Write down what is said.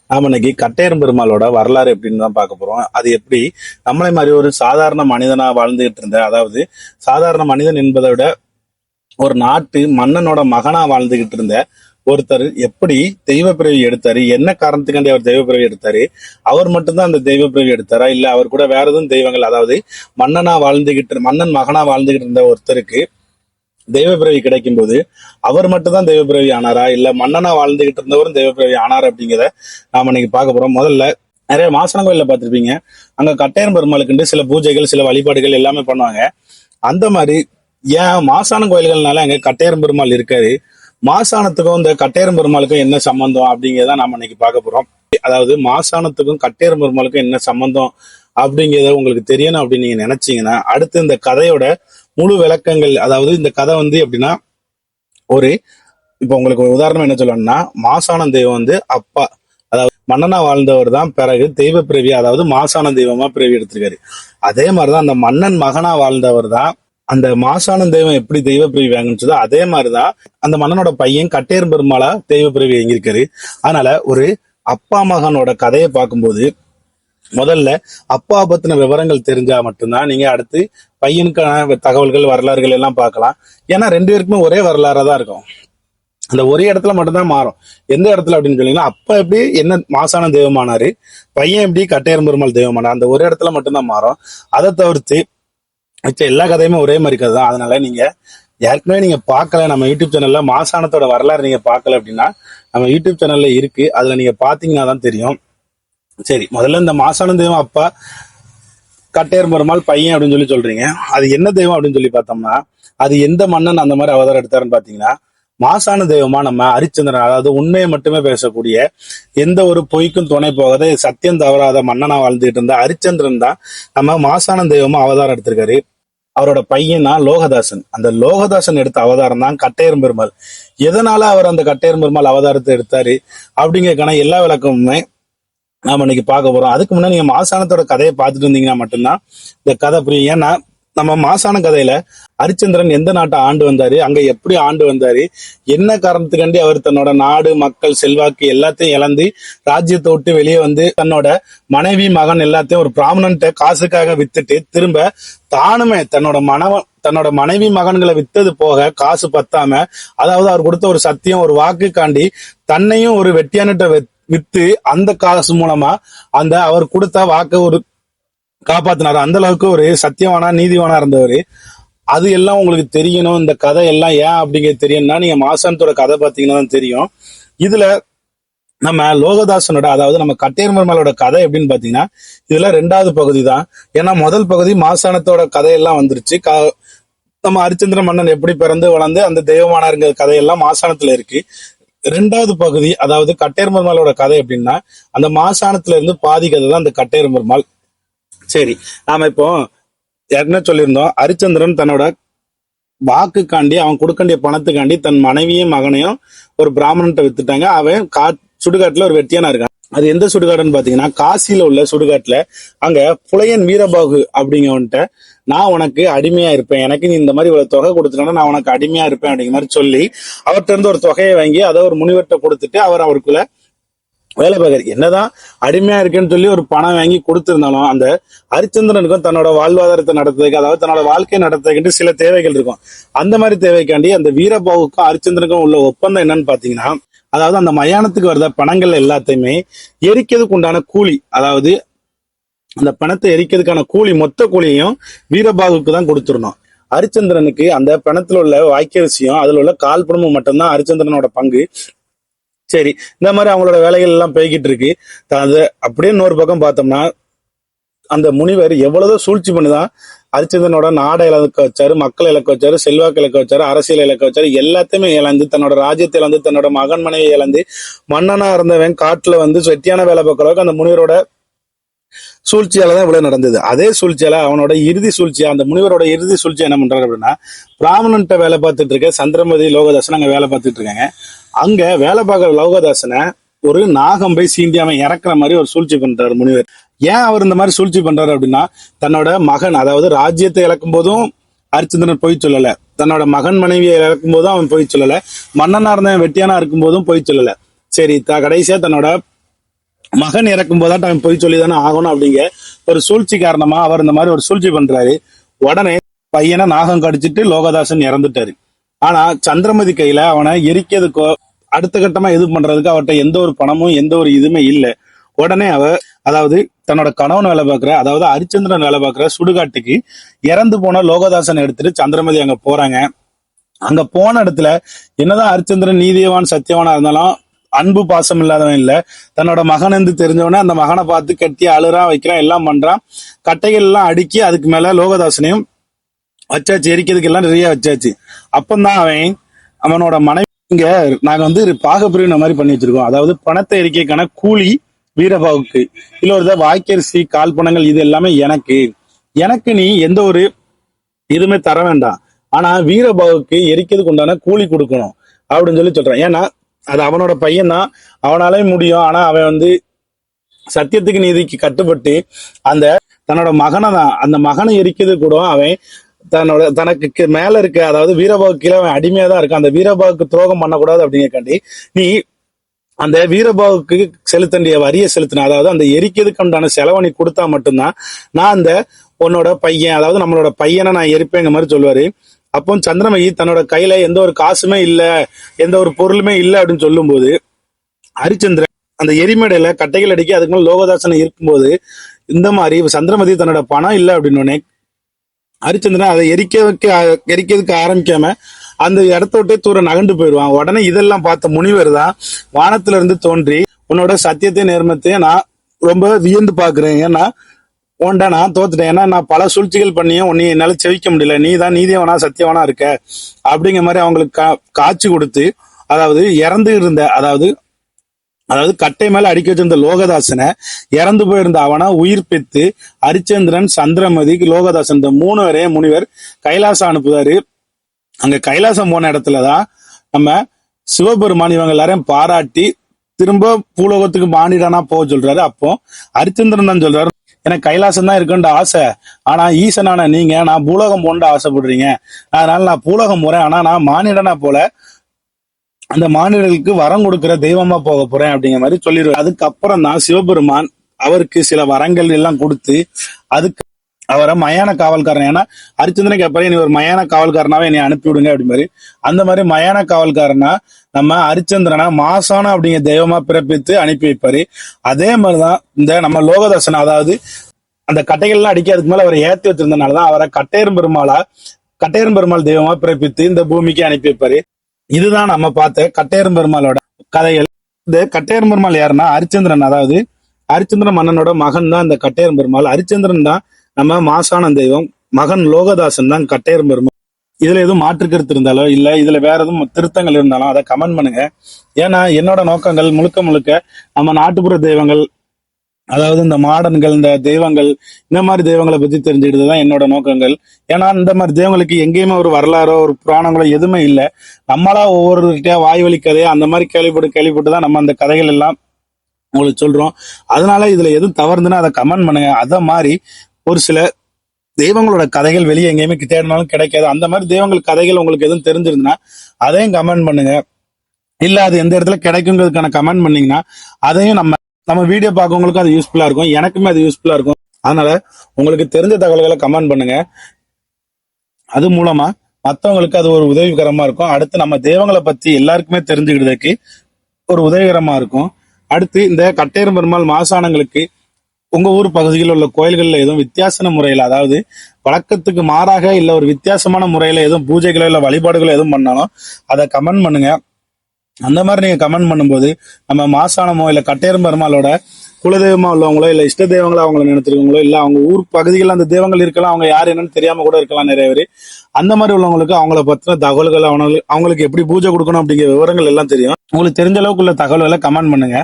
நாம இன்னைக்கு கட்டையரும் பெருமாளோட வரலாறு எப்படின்னு தான் பார்க்க போறோம். அது எப்படி நம்மளை மாதிரி ஒரு சாதாரண மனிதனா வாழ்ந்துகிட்டு இருந்த, அதாவது சாதாரண மனிதன் என்பதை விட ஒரு நாட்டு மன்னனோட மகனா வாழ்ந்துகிட்டு இருந்த ஒருத்தர் எப்படி தெய்வ பிறவி எடுத்தாரு, என்ன காரணத்துக்காண்டி அவர் தெய்வ பிறவி எடுத்தாரு, அவர் மட்டும்தான் அந்த தெய்வ பிறவி எடுத்தாரா, இல்ல அவர் கூட வேற எதுவும் தெய்வங்கள், அதாவது மன்னன் மகனா வாழ்ந்துகிட்டு இருந்த ஒருத்தருக்கு தெய்வ பிறவி கிடைக்கும் போது அவர் மட்டும்தான் தெய்வ பிறவி ஆனாரா, இல்ல மன்னனா வாழ்ந்துகிட்டு இருந்தவரும் தெய்வ பிறவி ஆனாரா அப்படிங்கிறத நாம இன்னைக்கு பார்க்க போறோம். முதல்ல நிறைய மாசான கோயில்ல பார்த்திருப்பீங்க, அங்க கட்டையன் பெருமாளுக்குண்டு சில பூஜைகள் சில வழிபாடுகள் எல்லாமே பண்ணுவாங்க. அந்த மாதிரி ஏன் மாசான கோயில்கள்னால அங்க கட்டையன் பெருமாள் இருக்காரு, மாசானத்துக்கும் இந்த கட்டையன் பெருமாளுக்கும் என்ன சம்பந்தம் அப்படிங்கிறத நாம இன்னைக்கு பார்க்க போறோம். அதாவது மாசானத்துக்கும் கட்டையன் பெருமாளுக்கும் என்ன சம்பந்தம் அப்படிங்கிறத உங்களுக்கு தெரியணும் அப்படின்னு நீங்க நினைச்சீங்கன்னா அடுத்து இந்த கதையோட முழு விளக்கங்கள், அதாவது இந்த கதை எப்படின்னா, ஒரு இப்ப உங்களுக்கு ஒரு உதாரணம் என்ன சொல்லணும்னா, மாசான தெய்வம் அப்பா, அதாவது மன்னனா வாழ்ந்தவர் தான் பிறகு தெய்வ பிறவி, அதாவது மாசான தெய்வமா பிறவி எடுத்திருக்காரு. அதே மாதிரிதான் அந்த மன்னன் மகனா வாழ்ந்தவர் தான் அந்த மாசான தெய்வம் எப்படி தெய்வ பிறவி வாங்கிச்சதோ அதே மாதிரிதான் அந்த மன்னனோட பையன் கட்டையர் பெருமாளா தெய்வ பிறவி வாங்கியிருக்காரு. அதனால ஒரு அப்பா மகனோட கதையை பார்க்கும்போது முதல்ல அப்பா பத்தின விவரங்கள் தெரிஞ்சா மட்டும்தான் நீங்க அடுத்து பையனுக்கான தகவல்கள் வரலாறுகள் எல்லாம் பார்க்கலாம். ஏன்னா ரெண்டு பேருக்குமே ஒரே வரலாறா தான் இருக்கும், அந்த ஒரே இடத்துல மட்டும்தான் மாறும். எந்த இடத்துல அப்படின்னு சொன்னீங்கன்னா, அப்பா எப்படி என்ன மாசான தெய்வமானாரு, பையன் எப்படி கட்டையர் பெருமாள் தெய்வமானார், அந்த ஒரு இடத்துல மட்டும்தான் மாறும். அதை தவிர்த்து மிச்ச எல்லா கதையுமே ஒரே மாதிரி கதை தான். அதனால நீங்க ஏற்கனவே நீங்க பார்க்கல, நம்ம யூடியூப் சேனல்ல மாசானத்தோட வரலாறு நீங்க பார்க்கல அப்படின்னா நம்ம யூடியூப் சேனல்ல இருக்கு, அதுல நீங்க பாத்தீங்கன்னா தான் தெரியும். சரி, முதல்ல இந்த மாசான தெய்வம் அப்பா, கட்டையர் பெருமாள் பையன் அப்படின்னு சொல்றீங்க, அது என்ன தெய்வம் அப்படின்னு பார்த்தோம்னா, அது எந்த மன்னன் அந்த மாதிரி அவதாரம் எடுத்தாருன்னு பாத்தீங்கன்னா, மாசான தெய்வமா நம்ம ஹரிச்சந்திரன், அதாவது உண்மையை மட்டுமே பேசக்கூடிய, எந்த ஒரு பொய்க்கும் துணை போகாத சத்தியம் தவறாத மன்னனா வாழ்ந்துட்டு இருந்த ஹரிச்சந்திரன் தான் நம்ம மாசான தெய்வமா அவதாரம் எடுத்திருக்காரு. அவரோட பையன் தான் லோகதாசன். அந்த லோகதாசன் எடுத்த அவதாரம் தான் கட்டையர் பெருமாள். எதனால அவர் அந்த கட்டையர் பெருமாள் அவதாரத்தை எடுத்தாரு அப்படிங்கிறதுக்கான எல்லா விளக்கமுமே நாம இன்னைக்கு பார்க்க போறோம். அதுக்கு முன்னாடி நீங்க மாசானத்தோட கதையை பார்த்துட்டு இருந்தீங்கன்னா மட்டும்தான் இந்த கதை புரியும். ஏன்னா நம்ம மாசான கதையில ஹரிச்சந்திரன் எந்த நாட்டை ஆண்டு வந்தாரு, அங்க எப்படி ஆண்டு வந்தாரு, என்ன காரணத்துக்காண்டி அவர் தன்னோட நாடு மக்கள் செல்வாக்கு எல்லாத்தையும் இழந்து ராஜ்யத்தை விட்டு வெளியே வந்து தன்னோட மனைவி மகன் எல்லாத்தையும் ஒரு பிராமணன்ட்ட காசுக்காக வித்துட்டு திரும்ப தானுமே தன்னோட மனைவி மகன்களை வித்தது போக காசு பத்தாம, அதாவது அவர் கொடுத்த ஒரு சத்தியம் ஒரு வாக்குக்காண்டி தன்னையும் ஒரு வெட்டியானிட்ட வித்து அந்த காசு மூலமா அந்த அவர் கொடுத்த வாக்கு ஒரு காப்பாத்தினாரு. அந்த அளவுக்கு ஒரு சத்தியவானா நீதிவானா இருந்தவர். அது எல்லாம் உங்களுக்கு தெரியணும், இந்த கதை எல்லாம் ஏன் அப்படிங்கிறது தெரியணும்னா நீங்க மாசானத்தோட கதை பார்த்தீங்கன்னா தான் தெரியும். இதுல நம்ம லோகதாசனோட, அதாவது நம்ம கட்டையர் பெருமாளோட கதை எப்படின்னு பாத்தீங்கன்னா இதுல ரெண்டாவது பகுதி தான். ஏன்னா முதல் பகுதி மாசானத்தோட கதையெல்லாம் வந்துருச்சு, நம்ம ஹரிச்சந்திர மன்னன் எப்படி பிறந்து வளர்ந்து அந்த தெய்வமானாருங்கிற கதையெல்லாம் மாசானத்துல இருக்கு. ரெண்டாவது பகுதி, அதாவது கட்டையர் பெருமாளோட கதை எப்படின்னா அந்த மாசானத்துல இருந்து பாதி கதை தான் அந்த கட்டையர் பெருமாள். சரி, நாம இப்போ ஏற்கனவே சொல்லியிருந்தோம், ஹரிச்சந்திரன் தன்னோட வாக்குக்காண்டி அவன் கொடுக்கண்டிய பணத்துக்காண்டி தன் மனைவியும் மகனையும் ஒரு பிராமணன்ட்ட வித்துட்டாங்க. அவன் சுடுகாட்டுல ஒரு வெட்டியானா இருக்கான். அது எந்த சுடுகாடுன்னு பாத்தீங்கன்னா காசியில உள்ள சுடுகாட்டுல. அங்க புலையன் வீரபாகு அப்படிங்கவன்ட்ட நான் உனக்கு அடிமையா இருப்பேன், எனக்கு நீ இந்த மாதிரி ஒரு தொகை கொடுத்துட்டா நான் உனக்கு அடிமையா இருப்பேன் அப்படிங்கிற மாதிரி சொல்லி அவர்கிட்ட இருந்து ஒரு தொகையை வாங்கி அதை ஒரு முனிவர்கிட்ட கொடுத்துட்டு அவருக்குள்ள வேலை பார்க்கறது. என்னதான் அடிமையா இருக்குன்னு சொல்லி ஒரு பணம் வாங்கி கொடுத்திருந்தாலும் அந்த ஹரிச்சந்திரனுக்கும் தன்னோட வாழ்வாதாரத்தை நடத்துறதுக்கு, அதாவது தன்னோட வாழ்க்கையை நடத்துறதுக்கு சில தேவைகள் இருக்கும். அந்த மாதிரி தேவைக்காண்டி அந்த வீரபாவுக்கும் ஹரிச்சந்திரனுக்கும் உள்ள ஒப்பந்தம் என்னன்னு பாத்தீங்கன்னா, அதாவது அந்த மயானத்துக்கு வர்ற பணங்கள் எல்லாத்தையுமே எரிக்கிறதுக்கு உண்டான கூலி, அதாவது அந்த பணத்தை எரிக்கிறதுக்கான கூலி மொத்த கூலியையும் வீரபாகுக்கு தான் கொடுத்துடணும். ஹரிச்சந்திரனுக்கு அந்த பணத்துல உள்ள வாக்கியரிசியும் அதுல உள்ள கால்பணமும் மட்டும்தான் ஹரிச்சந்திரனோட பங்கு. சரி, இந்த மாதிரி அவங்களோட வேலைகள் எல்லாம் போய்கிட்டு இருக்கு. அது அப்படியே இன்னொரு பக்கம் பார்த்தோம்னா அந்த முனிவர் எவ்வளவோ சூழ்ச்சி பண்ணிதான் ஹரிச்சந்திரனோட நாடை இழக்க வச்சாரு, மக்களை இழக்க வச்சாரு, செல்வாக்கு இழக்க வச்சாரு, அரசியல் இழக்க வச்சாரு, எல்லாத்தையுமே இழந்து தன்னோட ராஜ்யத்தை இழந்து தன்னோட மகன் மனைவியை இழந்து மன்னனா இருந்தவன் காட்டுல வெட்டியான வேலை பார்க்கறவங்க அந்த முனிவரோட சூழ்ச்சியால தான் இவ்வளவு நடந்தது. அதே சூழ்ச்சியால அவனோட இறுதி சூழ்ச்சியா, அந்த முனிவரோட இறுதி சூழ்ச்சி என்ன பண்றாரு அப்படின்னா, பிராமணன்ட்ட வேலை பார்த்துட்டு இருக்க சந்திரமதி லோகதாசன் அங்க வேலை பார்த்துட்டு இருக்காங்க. அங்க வேலை பார்க்குற லோகதாசனை ஒரு நாகம் போய் சீண்டி அவன் இறக்குற மாதிரி ஒரு சூழ்ச்சி பண்றாரு முனிவர். ஏன் அவர் இந்த மாதிரி சூழ்ச்சி பண்றாரு அப்படின்னா, தன்னோட மகன், அதாவது ராஜ்யத்தை இழக்கும் போதும் ஹரிச்சந்திரன் பொய் சொல்லல, தன்னோட மகன் மனைவியை இழக்கும் போதும் அவன் பொய் சொல்லல, மன்னனா இருந்தவன் வெட்டியானா இருக்கும் போதும் பொய் சொல்லல. சரி, கடைசியா தன்னோட மகன் இறக்கும் போதாட்ட அவன் பொய் சொல்லி தானே ஆகணும் அப்படிங்க ஒரு சூழ்ச்சி காரணமா அவர் இந்த மாதிரி ஒரு சூழ்ச்சி பண்றாரு. உடனே பையனை நாகம் கடிச்சிட்டு லோகதாசன் இறந்துட்டாரு. ஆனா சந்திரமதி கையில அவனை எரிக்கிறதுக்கோ அடுத்த கட்டமா இது பண்றதுக்கு அவர்கிட்ட எந்த ஒரு பணமும் எந்த ஒரு இதுவுமே இல்லை. உடனே அதாவது தன்னோட கணவன் வேலை பார்க்கிற, அதாவது ஹரிச்சந்திரன் வேலை பார்க்கிற சுடுகாட்டுக்கு இறந்து போன லோகதாசன் எடுத்துட்டு சந்திரமதி அங்க போறாங்க. அங்க போன இடத்துல என்னதான் ஹரிச்சந்திரன் நீதியவான் சத்தியவானா இருந்தாலும் அன்பு பாசம் இல்லாதவன் இல்ல. தன்னோட மகன் என்று தெரிஞ்சவனே அந்த மகனை பார்த்து கட்டி அழுறான், வைக்கிறான், எல்லாம் பண்றான். கட்டைகள் எல்லாம் அடுக்கி அதுக்கு மேல லோகதாசனையும் வச்சாச்சு, எரிக்கிறதுக்கு எல்லாம் நிறைய வச்சாச்சு. அப்பந்தான் அவனோட மனைவி, இங்க நாங்க பாகப்பிரிவினை மாதிரி பண்ணி வச்சிருக்கோம். அதாவது பணத்தை எரிக்கைக்கான கூலி வீரபாவுக்கு, இல்ல ஒரு வாய்க்கரிசி, கால் பணங்கள், இது எல்லாமே எனக்கு நீ எந்த ஒரு இதுவுமே தர வேண்டாம். ஆனா வீரபாவுக்கு எரிக்கிறதுக்கு உண்டான கூலி கொடுக்கணும் அப்படின்னு சொல்றான். ஏன்னா அது அவனோட பையன் தான், அவனாலே முடியும். ஆனா அவன் சத்தியத்துக்கு நீதிக்கு கட்டுப்பட்டு தன்னோட மகனை தான், அந்த மகனை எரிக்கிறது கூட அவன் தனக்கு மேல இருக்க, அதாவது வீரபாவுக்கு கீழே அவன் அடிமையா தான் இருக்கான். அந்த வீரபாவுக்கு துரோகம் பண்ணக்கூடாது அப்படிங்கிறக்காண்டி நீ அந்த வீரபாவுக்கு செலுத்தண்டிய வரியை செலுத்தின, அதாவது அந்த எரிக்கிறதுக்கு உண்டான செலவை நீ கொடுத்தா மட்டும்தான் நான் உன்னோட பையன், அதாவது நம்மளோட பையனை நான் எரிப்பேங்கிற மாதிரி சொல்லுவாரு. அப்போ சந்திரமகி தன்னோட கையில எந்த ஒரு காசுமே இல்ல, எந்த ஒரு பொருளுமே இல்லை அப்படின்னு சொல்லும் போது ஹரிச்சந்திரன் அந்த எரிமேடையில கட்டைகள் அடிக்கி அதுக்கு மேல லோகதாசனை இருக்கும்போது இந்த மாதிரி சந்திரமதி தன்னோட பணம் இல்லை அப்படின்னு ஹரிச்சந்திரன் அதை எரிக்கிறதுக்கு ஆரம்பிக்காம அந்த இடத்த விட்டே தூர நகண்டு போயிடுவான். உடனே இதெல்லாம் பார்த்த முனிவர் தான் வானத்துல இருந்து தோன்றி உன்னோட சத்தியத்தையும் நேர்மத்தையும் நான் ரொம்ப வியந்து பாக்குறேன். ஏன்னா உன்டா நான் தோத்துட்டேன். ஏன்னா நான் பல சூழ்ச்சிகள் பண்ணியும் உன்னை என்னால செவிக்க முடியல, நீ தான் நீதியவனா சத்தியவனா இருக்க அப்படிங்கிற மாதிரி அவங்களுக்கு காட்சி கொடுத்து, அதாவது இறந்து இருந்த, அதாவது கட்டை மேல அடிக்க வச்சிருந்த லோகதாசனை இறந்து போயிருந்த அவனை உயிர்ப்பித்து ஹரிச்சந்திரன், சந்திரமதி, லோகதாசன் இந்த 3 பேரையும் முனிவர் கைலாசம் அனுப்புவாரு. அங்க கைலாசம் போன இடத்துலதான் நம்ம சிவபெருமான் இவங்க எல்லாரையும் பாராட்டி திரும்ப பூலோகத்துக்கு மானிடானா போக சொல்றாரு. அப்போ ஹரிச்சந்திரன் தான் சொல்றாரு, எனக்கு கைலாசம் தான் இருக்குன்ற ஆசை, ஆனா ஈசனான நீங்க நான் பூலோகம் போன்ற ஆசைப்படுறீங்க, அதனால நான் பூலோகம் போறேன், ஆனா நான் மானிடனா போல அந்த மானிடர்களுக்கு வரம் கொடுக்கிற தெய்வமா போக போறேன் அப்படிங்கிற மாதிரி சொல்லிடுவாரு. அதுக்கப்புறம் தான் சிவபெருமான் அவருக்கு சில வரங்கள் எல்லாம் கொடுத்து அதுக்கு அவரை மயான காவல்காரன், ஏன்னா ஹரிச்சந்திரன் கேட்பாரு நீ ஒரு மயான காவல்காரனாவே என்னை அனுப்பி விடுங்க அப்படி மாதிரி. அந்த மாதிரி மயான காவல்காரனா நம்ம ஹரிச்சந்திரனை மாசான அப்படிங்கிற தெய்வமா பிறப்பித்து அனுப்பி வைப்பாரு. அதே மாதிரிதான் இந்த நம்ம லோகதாசன், அதாவது அந்த கட்டைகள்லாம் அடிக்கிறதுக்கு மேல அவரை ஏற்றி வச்சிருந்தனாலதான் அவரை கட்டையரும் பெருமாள் தெய்வமா பிறப்பித்து இந்த பூமிக்கு அனுப்பி வைப்பாரு. இதுதான் நம்ம பார்த்த கட்டையரும் பெருமாளோட கதைகள். இந்த கட்டையரும் பெருமாள் யாருன்னா ஹரிச்சந்திரன், அதாவது ஹரிச்சந்திரன் மன்னனோட மகன் தான் இந்த கட்டையரும் பெருமாள். ஹரிச்சந்திரன் தான் நம்ம மாசான தெய்வம், மகன் லோகதாசன் தான் கட்டையரும் பெருமாள். இதுல எதுவும் மாற்று கருத்து இருந்தாலோ இல்ல இதுல வேற எதுவும் திருத்தங்கள் இருந்தாலும் அதை கமெண்ட் பண்ணுங்க. ஏன்னா என்னோட நோக்கங்கள் முழுக்க நம்ம நாட்டுப்புற தெய்வங்கள், அதாவது இந்த மாடன்கள், இந்த தெய்வங்கள், இந்த மாதிரி தெய்வங்களை பத்தி தெரிஞ்சுக்கிட்டுதான் என்னோட நோக்கங்கள். ஏன்னா இந்த மாதிரி தெய்வங்களுக்கு எங்கேயுமே ஒரு வரலாறோ ஒரு புராணங்களோ எதுவுமே இல்லை. நம்மளா ஒவ்வொருக்கிட்டே வாய்வழி கதையோ அந்த மாதிரி கேள்விப்பட்டு தான் நம்ம அந்த கதைகள் எல்லாம் உங்களுக்கு சொல்றோம். அதனால இதுல எதுவும் தவறுதுன்னா அதை கமெண்ட் பண்ணுங்க. அத மாதிரி ஒரு சில தெய்வங்களோட கதைகள் வெளியே எங்கேயுமே தேடினாலும் கிடைக்காது. அந்த மாதிரி தெய்வங்கள் கதைகள் உங்களுக்கு எதுவும் தெரிஞ்சிருந்ததுன்னா அதையும் கமெண்ட் பண்ணுங்க. இல்ல அது எந்த இடத்துல கிடைக்குங்கிறதுக்கான கமெண்ட் பண்ணீங்கன்னா அதையும் நம்ம வீடியோ பார்க்கவங்களுக்கும் அது யூஸ்ஃபுல்லா இருக்கும், எனக்குமே அது யூஸ்ஃபுல்லா இருக்கும். அதனால உங்களுக்கு தெரிஞ்ச தகவல்களை கமெண்ட் பண்ணுங்க. அது மூலமா மற்றவங்களுக்கு அது ஒரு உதவிகரமா இருக்கும். அடுத்து நம்ம தெய்வங்களை பத்தி எல்லாருக்குமே தெரிஞ்சுக்கிறதுக்கு ஒரு உதவிகரமா இருக்கும். அடுத்து இந்த கட்டையரும் பெருமாள் மாசானங்களுக்கு உங்க ஊர் பகுதியில் உள்ள கோயில்கள்ல எதுவும் வித்தியாசமான முறையில, அதாவது வழக்கத்துக்கு மாறாக இல்ல ஒரு வித்தியாசமான முறையில எதுவும் பூஜைகளோ இல்ல வழிபாடுகளோ எதுவும் பண்ணாலும் அதை கமெண்ட் பண்ணுங்க. அந்த மாதிரி நீங்க கமெண்ட் பண்ணும்போது நம்ம மாசானமோ இல்ல கட்டையரும் பெருமாளோட குலதெய்வமா உள்ளவங்களோ இல்ல இஷ்ட தெய்வங்களோ அவங்கள நினைச்சிருக்கவங்களோ இல்ல அவங்க ஊர் பகுதிகளில் அந்த தெய்வங்கள் இருக்கலாம், அவங்க யார் என்னன்னு தெரியாம கூட இருக்கலாம் நிறைய பேர். அந்த மாதிரி உள்ளவங்களுக்கு அவங்கள பத்தின தகவல்கள், அவங்களுக்கு எப்படி பூஜை கொடுக்கணும் அப்படிங்கிற விவரங்கள் எல்லாம் தெரியும். உங்களுக்கு தெரிஞ்ச அளவுக்கு உள்ள தகவல்களை கமெண்ட் பண்ணுங்க.